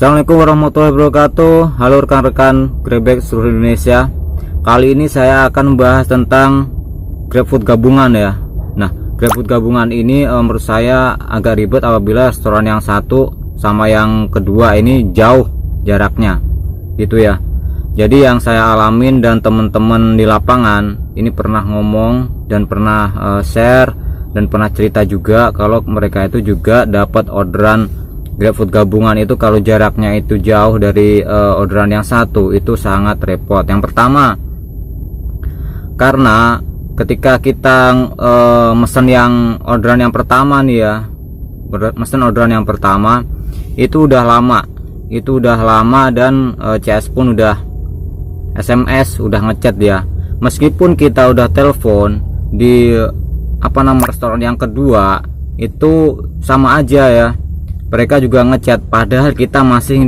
Assalamualaikum warahmatullahi wabarakatuh. Halo rekan-rekan GrabBag seluruh Indonesia. Kali ini saya akan membahas tentang GrabFood gabungan ya. Nah, GrabFood gabungan ini menurut saya agak ribet apabila restoran yang satu sama yang kedua ini jauh jaraknya gitu ya. Jadi yang saya alamin dan teman-teman di lapangan ini pernah ngomong dan pernah share dan pernah cerita juga kalau mereka itu juga dapat orderan GrabFood gabungan itu kalau jaraknya itu jauh dari orderan yang satu itu sangat repot. Yang pertama, karena ketika kita mesen yang orderan yang pertama nih ya, mesen orderan yang pertama itu udah lama dan CS pun udah SMS udah ngechat ya. Meskipun kita udah telepon di restoran yang kedua itu sama aja ya, mereka juga ngechat padahal kita masih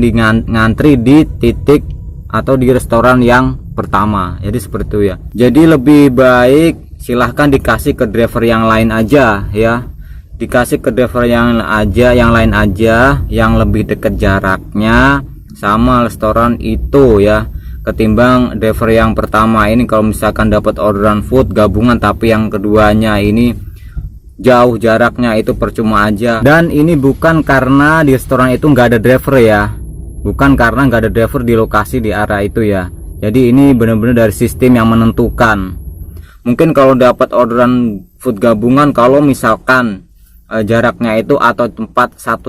ngantri di titik atau di restoran yang pertama. Jadi seperti itu ya. Jadi lebih baik silahkan dikasih ke driver yang lain aja ya, dikasih ke driver yang lain aja yang lebih dekat jaraknya sama restoran itu ya, ketimbang driver yang pertama ini. Kalau misalkan dapat orderan food gabungan tapi yang keduanya ini jauh jaraknya, itu percuma aja. Dan ini bukan karena di restoran itu nggak ada driver ya, bukan karena nggak ada driver di lokasi di area itu ya. Jadi ini benar-benar dari sistem yang menentukan. Mungkin kalau dapat orderan food gabungan kalau misalkan jaraknya itu atau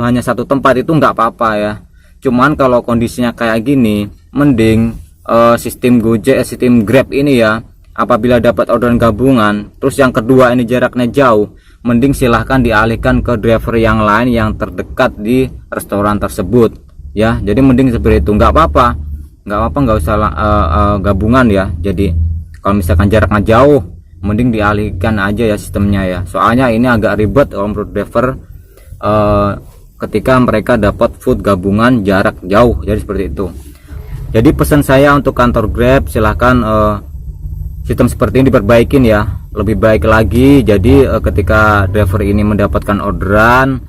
hanya satu tempat itu nggak apa-apa ya. Cuman kalau kondisinya kayak gini, mending sistem Gojek, sistem Grab ini ya, apabila dapat orderan gabungan terus yang kedua ini jaraknya jauh, mending silahkan dialihkan ke driver yang lain yang terdekat di restoran tersebut ya. Jadi mending seperti itu, nggak apa-apa nggak usah gabungan ya. Jadi kalau misalkan jaraknya jauh mending dialihkan aja ya sistemnya ya. Soalnya ini agak ribet kalau menurut driver ketika mereka dapat food gabungan jarak jauh. Jadi seperti itu. Jadi pesan saya untuk kantor Grab, silahkan sistem seperti ini diperbaikin ya, lebih baik lagi. Jadi ketika driver ini mendapatkan orderan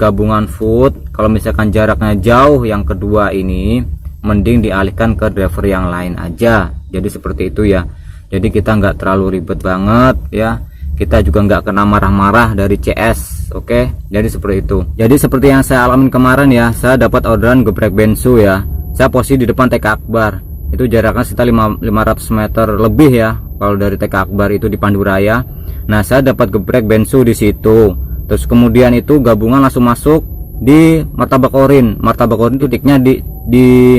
gabungan food, kalau misalkan jaraknya jauh yang kedua ini mending dialihkan ke driver yang lain aja. Jadi seperti itu ya. Jadi kita nggak terlalu ribet banget ya, kita juga nggak kena marah-marah dari CS. Oke, jadi seperti itu. Jadi seperti yang saya alamin kemarin ya, saya dapat orderan geprek bensu ya, saya posisi di depan TK Akbar, itu jaraknya sekitar 500 meter lebih ya kalau dari TK Akbar itu di Panduraya. Nah, saya dapat geprek bensu di situ. Terus kemudian itu gabungan langsung masuk di Martabak Orin. Martabak Orin titiknya di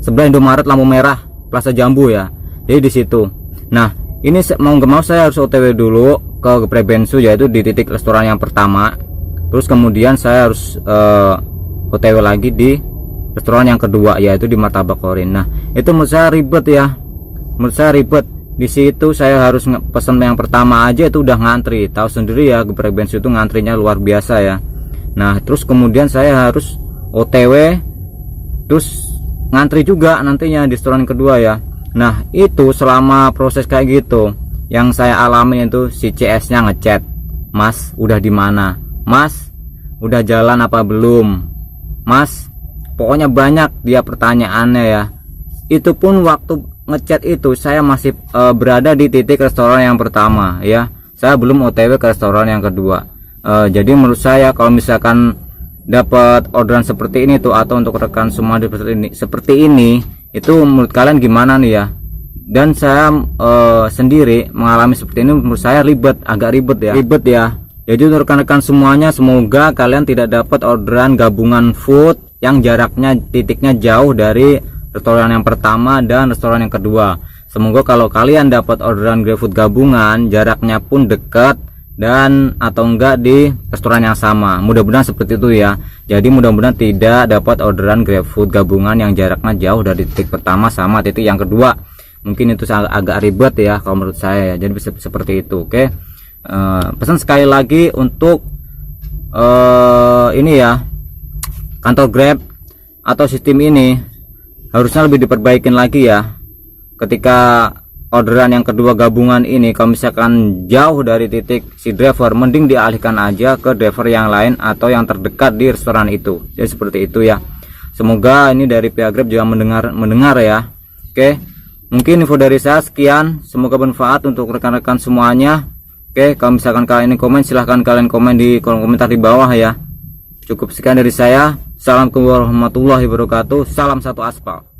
sebelah Indomaret lampu merah Plaza Jambu ya. Jadi di situ. Nah, ini mau nggak mau saya harus OTW dulu ke geprek bensu, yaitu di titik restoran yang pertama. Terus kemudian saya harus OTW lagi di restoran yang kedua, yaitu di Martabak Orin. Nah, itu menurut saya ribet ya. Menurut saya ribet. Di situ saya harus pesan yang pertama aja itu udah ngantri. Tahu sendiri ya, geprek bensu itu ngantrinya luar biasa ya. Nah, terus kemudian saya harus OTW terus ngantri juga nantinya di restoran kedua ya. Nah, itu selama proses kayak gitu yang saya alami itu si CS-nya ngechat, "Mas, udah di mana? Mas, udah jalan apa belum? Mas?" Pokoknya banyak dia pertanyaannya ya. Itu pun waktu ngechat itu saya masih berada di titik restoran yang pertama ya. Saya belum OTW ke restoran yang kedua. Jadi menurut saya kalau misalkan dapat orderan seperti ini tuh, atau untuk rekan semua seperti ini itu menurut kalian gimana nih ya? Dan saya sendiri mengalami seperti ini, menurut saya agak ribet ya. Jadi untuk rekan-rekan semuanya, semoga kalian tidak dapat orderan gabungan food yang jaraknya titiknya jauh dari restoran yang pertama dan restoran yang kedua. Semoga kalau kalian dapat orderan GrabFood gabungan jaraknya pun dekat dan atau enggak di restoran yang sama. Mudah-mudahan seperti itu ya. Jadi mudah-mudahan tidak dapat orderan GrabFood gabungan yang jaraknya jauh dari titik pertama sama titik yang kedua. Mungkin itu agak ribet ya kalau menurut saya ya. Jadi seperti itu. Oke. Pesan sekali lagi untuk ini ya, kantor Grab atau sistem ini harusnya lebih diperbaikin lagi ya. Ketika orderan yang kedua gabungan ini kalau misalkan jauh dari titik si driver, mending dialihkan aja ke driver yang lain atau yang terdekat di restoran itu. Jadi seperti itu ya. Semoga ini dari pihak Grab juga mendengar ya. Oke, mungkin info dari saya sekian, semoga bermanfaat untuk rekan-rekan semuanya. Oke, kalau misalkan kalian ini komen, silahkan kalian komen di kolom komentar di bawah ya. Cukup sekian dari saya. Assalamualaikum warahmatullahi wabarakatuh. Salam satu aspal.